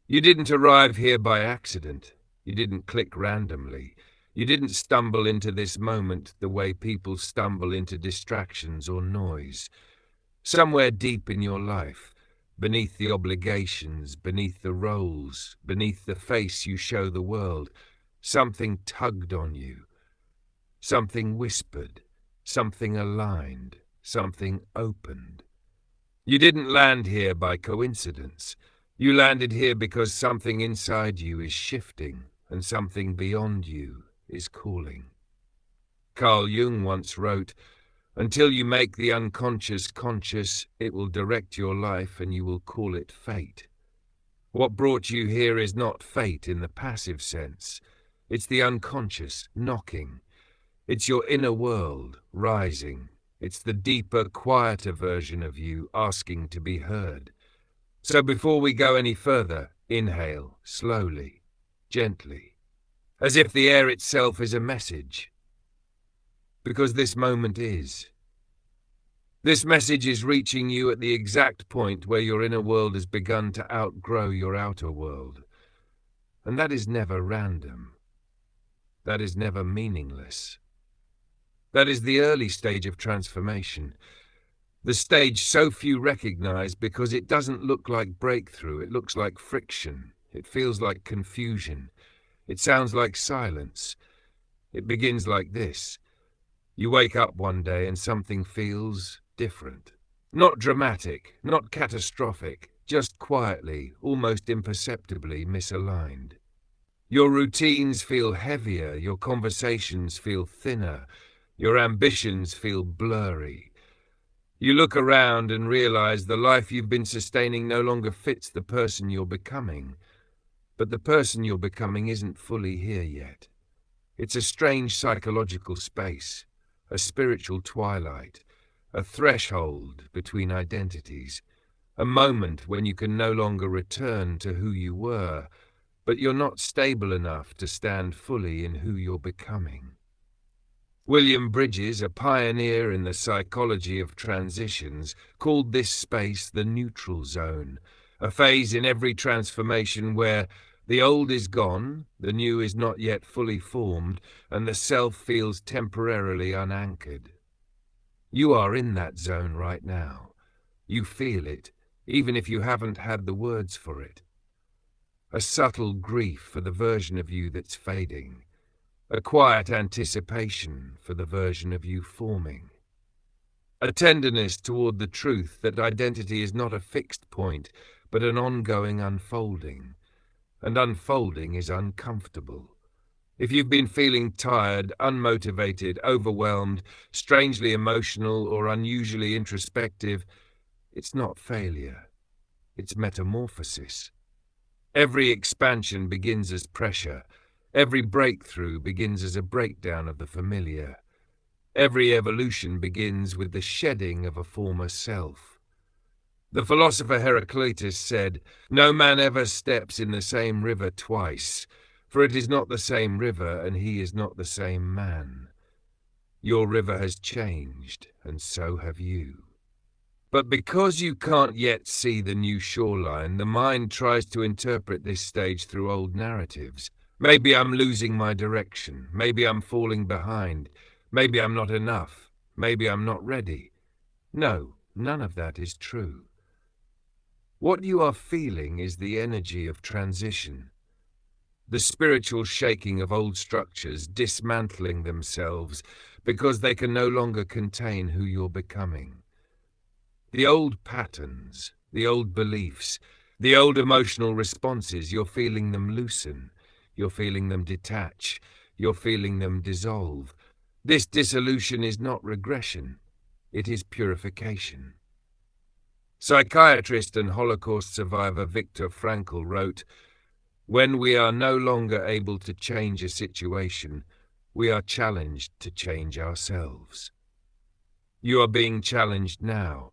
You didn't arrive here by accident. You didn't click randomly. You didn't stumble into this moment the way people stumble into distractions or noise. Somewhere deep in your life, beneath the obligations, beneath the roles, beneath the face you show the world, something tugged on you. Something whispered, something aligned, something opened. You didn't land here by coincidence. You landed here because something inside you is shifting and something beyond you is calling. Carl Jung once wrote, "Until you make the unconscious conscious, it will direct your life and you will call it fate." What brought you here is not fate in the passive sense. It's the unconscious knocking. It's your inner world rising. It's the deeper, quieter version of you asking to be heard. So before we go any further, inhale, slowly, gently, as if the air itself is a message. Because this moment is. This message is reaching you at the exact point where your inner world has begun to outgrow your outer world. And that is never random. That is never meaningless. That is the early stage of transformation. The stage so few recognize because it doesn't look like breakthrough, it looks like friction. It feels like confusion. It sounds like silence. It begins like this. You wake up one day and something feels different. Not dramatic, not catastrophic, just quietly, almost imperceptibly misaligned. Your routines feel heavier, your conversations feel thinner, your ambitions feel blurry. You look around and realize the life you've been sustaining no longer fits the person you're becoming. But the person you're becoming isn't fully here yet. It's a strange psychological space, a spiritual twilight, a threshold between identities, a moment when you can no longer return to who you were, but you're not stable enough to stand fully in who you're becoming. William Bridges, a pioneer in the psychology of transitions, called this space the neutral zone, a phase in every transformation where the old is gone, the new is not yet fully formed, and the self feels temporarily unanchored. You are in that zone right now. You feel it, even if you haven't had the words for it. A subtle grief for the version of you that's fading. A quiet anticipation for the version of you forming. A tenderness toward the truth that identity is not a fixed point, but an ongoing unfolding. And unfolding is uncomfortable. If you've been feeling tired, unmotivated, overwhelmed, strangely emotional, or unusually introspective, it's not failure. It's metamorphosis. Every expansion begins as pressure. Every breakthrough begins as a breakdown of the familiar. Every evolution begins with the shedding of a former self. The philosopher Heraclitus said, "No man ever steps in the same river twice, for it is not the same river and he is not the same man." Your river has changed, and so have you. But because you can't yet see the new shoreline, the mind tries to interpret this stage through old narratives. Maybe I'm losing my direction. Maybe I'm falling behind. Maybe I'm not enough. Maybe I'm not ready. No, none of that is true. What you are feeling is the energy of transition, the spiritual shaking of old structures dismantling themselves because they can no longer contain who you're becoming. The old patterns, the old beliefs, the old emotional responses, you're feeling them loosen, you're feeling them detach, you're feeling them dissolve. This dissolution is not regression, it is purification. Psychiatrist and Holocaust survivor Viktor Frankl wrote, "When we are no longer able to change a situation, we are challenged to change ourselves." You are being challenged now.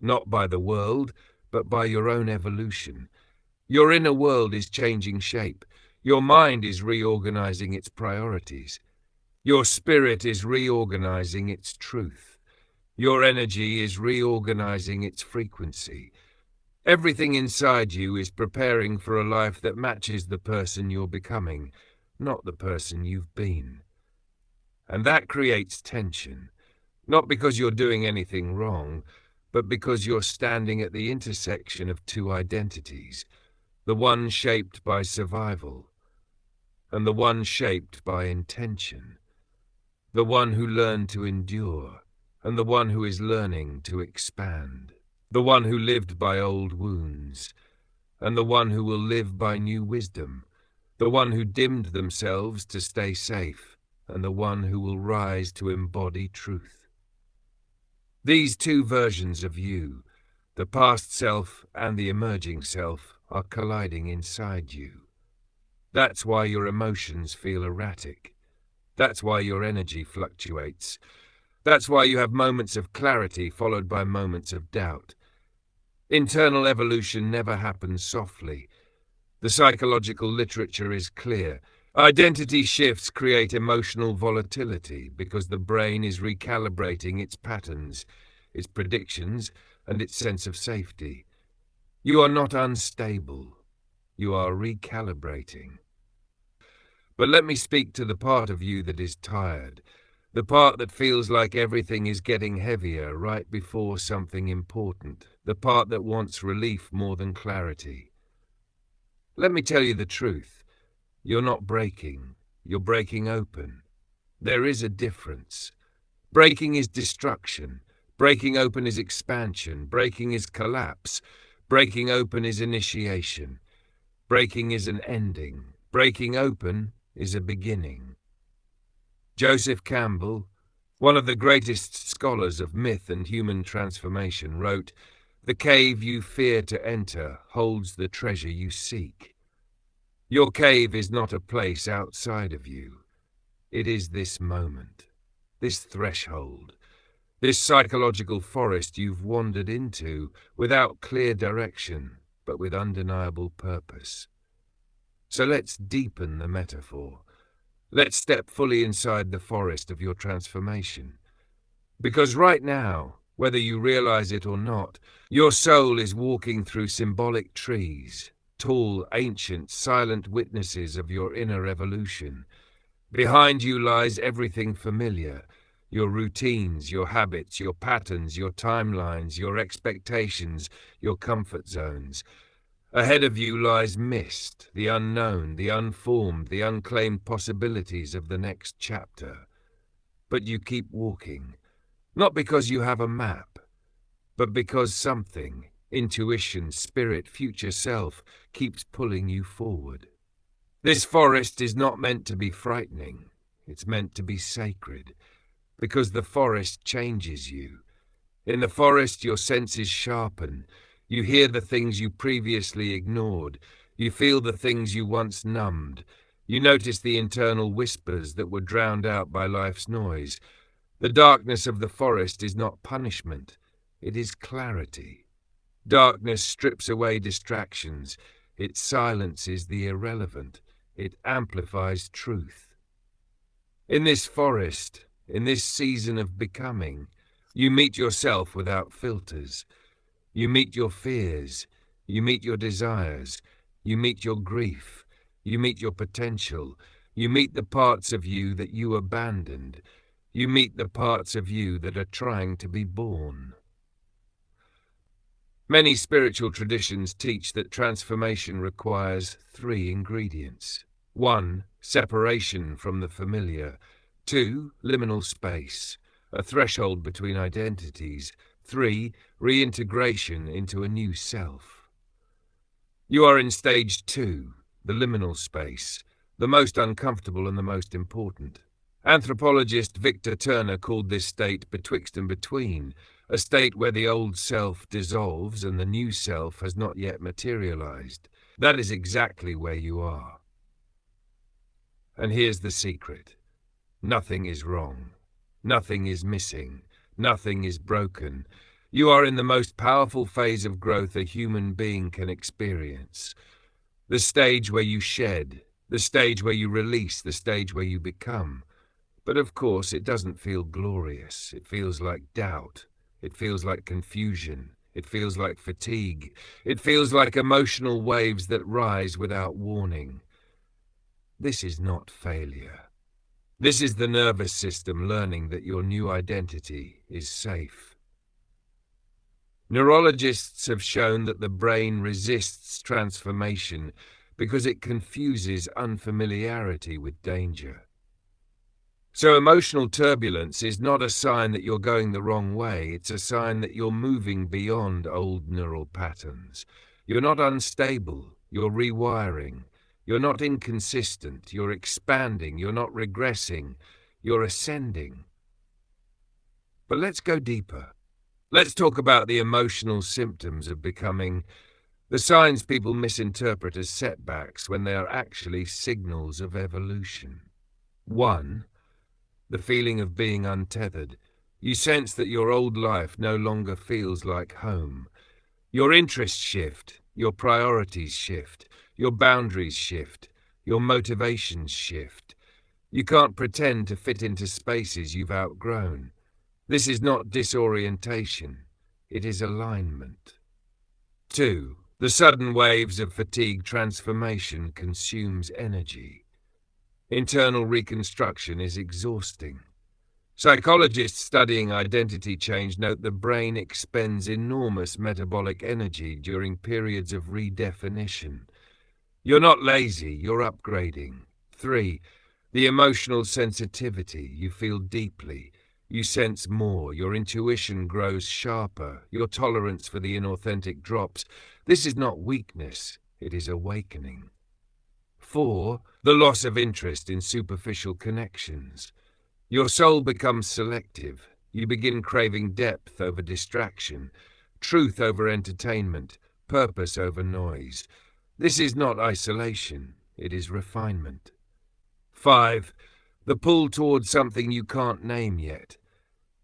Not by the world, but by your own evolution. Your inner world is changing shape. Your mind is reorganizing its priorities. Your spirit is reorganizing its truth. Your energy is reorganizing its frequency. Everything inside you is preparing for a life that matches the person you're becoming, not the person you've been. And that creates tension, not because you're doing anything wrong, but because you're standing at the intersection of two identities, the one shaped by survival and the one shaped by intention, the one who learned to endure and the one who is learning to expand, the one who lived by old wounds and the one who will live by new wisdom, the one who dimmed themselves to stay safe and the one who will rise to embody truth. These two versions of you, the past self and the emerging self, are colliding inside you. That's why your emotions feel erratic. That's why your energy fluctuates. That's why you have moments of clarity followed by moments of doubt. Internal evolution never happens softly. The psychological literature is clear. Identity shifts create emotional volatility because the brain is recalibrating its patterns, its predictions, and its sense of safety. You are not unstable. You are recalibrating. But let me speak to the part of you that is tired, the part that feels like everything is getting heavier right before something important, the part that wants relief more than clarity. Let me tell you the truth. You're not breaking. You're breaking open. There is a difference. Breaking is destruction. Breaking open is expansion. Breaking is collapse. Breaking open is initiation. Breaking is an ending. Breaking open is a beginning. Joseph Campbell, one of the greatest scholars of myth and human transformation, wrote, "The cave you fear to enter holds the treasure you seek." Your cave is not a place outside of you. It is this moment, this threshold, this psychological forest you've wandered into without clear direction, but with undeniable purpose. So let's deepen the metaphor. Let's step fully inside the forest of your transformation. Because right now, whether you realize it or not, your soul is walking through symbolic trees, tall, ancient, silent witnesses of your inner evolution. Behind you lies everything familiar, your routines, your habits, your patterns, your timelines, your expectations, your comfort zones. Ahead of you lies mist, the unknown, the unformed, the unclaimed possibilities of the next chapter. But you keep walking, not because you have a map, but because something, intuition, spirit, future self, keeps pulling you forward. This forest is not meant to be frightening. It's meant to be sacred, because the forest changes you. In the forest, your senses sharpen. You hear the things you previously ignored. You feel the things you once numbed. You notice the internal whispers that were drowned out by life's noise. The darkness of the forest is not punishment. It is clarity. Darkness strips away distractions. It silences the irrelevant. It amplifies truth. In this forest, in this season of becoming, you meet yourself without filters. You meet your fears. You meet your desires. You meet your grief. You meet your potential. You meet the parts of you that you abandoned. You meet the parts of you that are trying to be born. Many spiritual traditions teach that transformation requires 3 ingredients. 1. Separation from the familiar. 2. Liminal space, a threshold between identities. 3. Reintegration into a new self. You are in stage 2, the liminal space, the most uncomfortable and the most important. Anthropologist Victor Turner called this state betwixt and between, a state where the old self dissolves and the new self has not yet materialized. That is exactly where you are. And here's the secret. Nothing is wrong. Nothing is missing. Nothing is broken. You are in the most powerful phase of growth a human being can experience. The stage where you shed, the stage where you release, the stage where you become. But of course, it doesn't feel glorious. It feels like doubt. It feels like confusion. It feels like fatigue. It feels like emotional waves that rise without warning. This is not failure. This is the nervous system learning that your new identity is safe. Neurologists have shown that the brain resists transformation because it confuses unfamiliarity with danger. So emotional turbulence is not a sign that you're going the wrong way. It's a sign that you're moving beyond old neural patterns. You're not unstable. You're rewiring. You're not inconsistent. You're expanding. You're not regressing. You're ascending. But let's go deeper. Let's talk about the emotional symptoms of becoming, the signs people misinterpret as setbacks when they are actually signals of evolution. 1. The feeling of being untethered. You sense that your old life no longer feels like home. Your interests shift, your priorities shift, your boundaries shift, your motivations shift. You can't pretend to fit into spaces you've outgrown. This is not disorientation, it is alignment. 2. The sudden waves of fatigue transformation consumes energy. Internal reconstruction is exhausting. Psychologists studying identity change note the brain expends enormous metabolic energy during periods of redefinition. You're not lazy, you're upgrading. 3. The emotional sensitivity. You feel deeply. You sense more. Your intuition grows sharper. Your tolerance for the inauthentic drops. This is not weakness, it is awakening. 4. The loss of interest in superficial connections. Your soul becomes selective. You begin craving depth over distraction, truth over entertainment, purpose over noise. This is not isolation, it is refinement. 5. The pull towards something you can't name yet.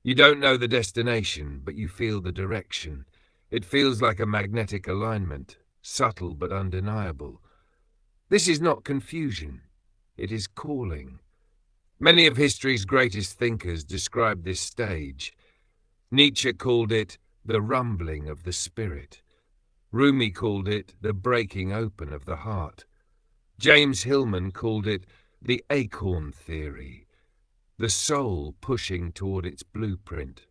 You don't know the destination, but you feel the direction. It feels like a magnetic alignment, subtle but undeniable. This is not confusion, it is calling. Many of history's greatest thinkers described this stage. Nietzsche called it the rumbling of the spirit. Rumi called it the breaking open of the heart. James Hillman called it the acorn theory, the soul pushing toward its blueprint.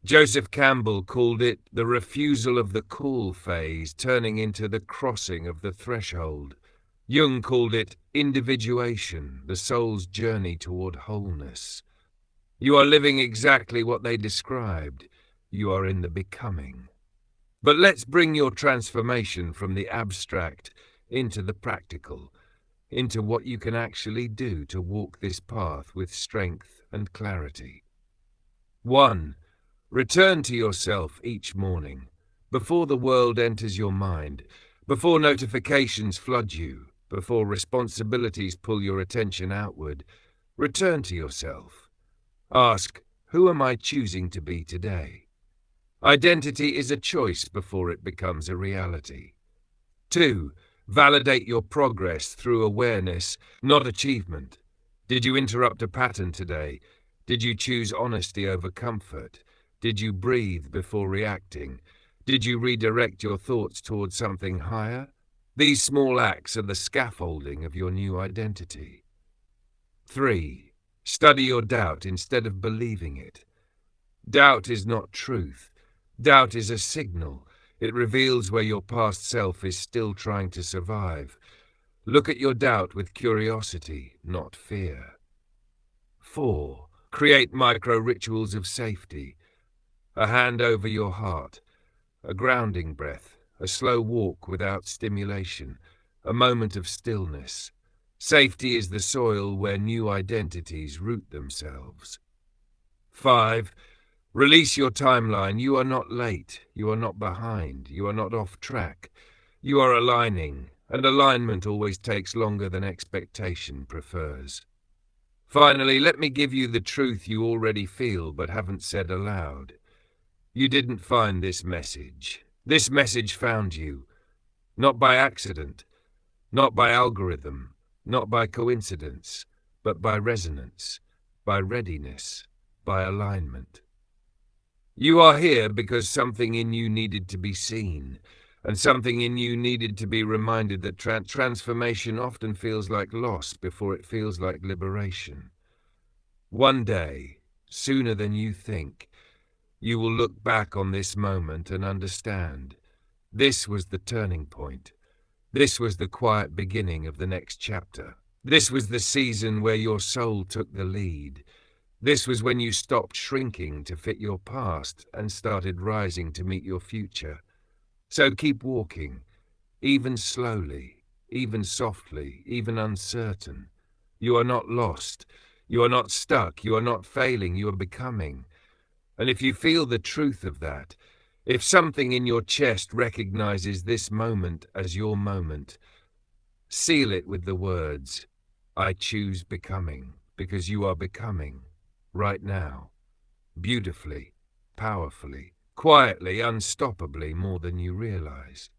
Joseph Campbell called it the refusal of the call phase turning into the crossing of the threshold. Jung called it individuation, the soul's journey toward wholeness. You are living exactly what they described. You are in the becoming. But let's bring your transformation from the abstract into the practical, into what you can actually do to walk this path with strength and clarity. 1. Return to yourself each morning, before the world enters your mind, before notifications flood you, before responsibilities pull your attention outward. Return to yourself. Ask, who am I choosing to be today? Identity is a choice before it becomes a reality. 2. Validate your progress through awareness, not achievement. Did you interrupt a pattern today? Did you choose honesty over comfort? Did you breathe before reacting? Did you redirect your thoughts towards something higher? These small acts are the scaffolding of your new identity. 3. Study your doubt instead of believing it. Doubt is not truth. Doubt is a signal. It reveals where your past self is still trying to survive. Look at your doubt with curiosity, not fear. 4. Create micro-rituals of safety. A hand over your heart, a grounding breath, a slow walk without stimulation, a moment of stillness. Safety is the soil where new identities root themselves. 5. Release your timeline. You are not late. You are not behind. You are not off track. You are aligning, and alignment always takes longer than expectation prefers. Finally, let me give you the truth you already feel but haven't said aloud. You didn't find this message. This message found you. Not by accident, not by algorithm, not by coincidence, but by resonance, by readiness, by alignment. You are here because something in you needed to be seen, and something in you needed to be reminded that transformation often feels like loss before it feels like liberation. One day, sooner than you think, you will look back on this moment and understand. This was the turning point. This was the quiet beginning of the next chapter. This was the season where your soul took the lead. This was when you stopped shrinking to fit your past and started rising to meet your future. So keep walking, even slowly, even softly, even uncertain. You are not lost. You are not stuck. You are not failing. You are becoming. And if you feel the truth of that, if something in your chest recognizes this moment as your moment, seal it with the words, I choose becoming, because you are becoming, right now, beautifully, powerfully, quietly, unstoppably, more than you realize.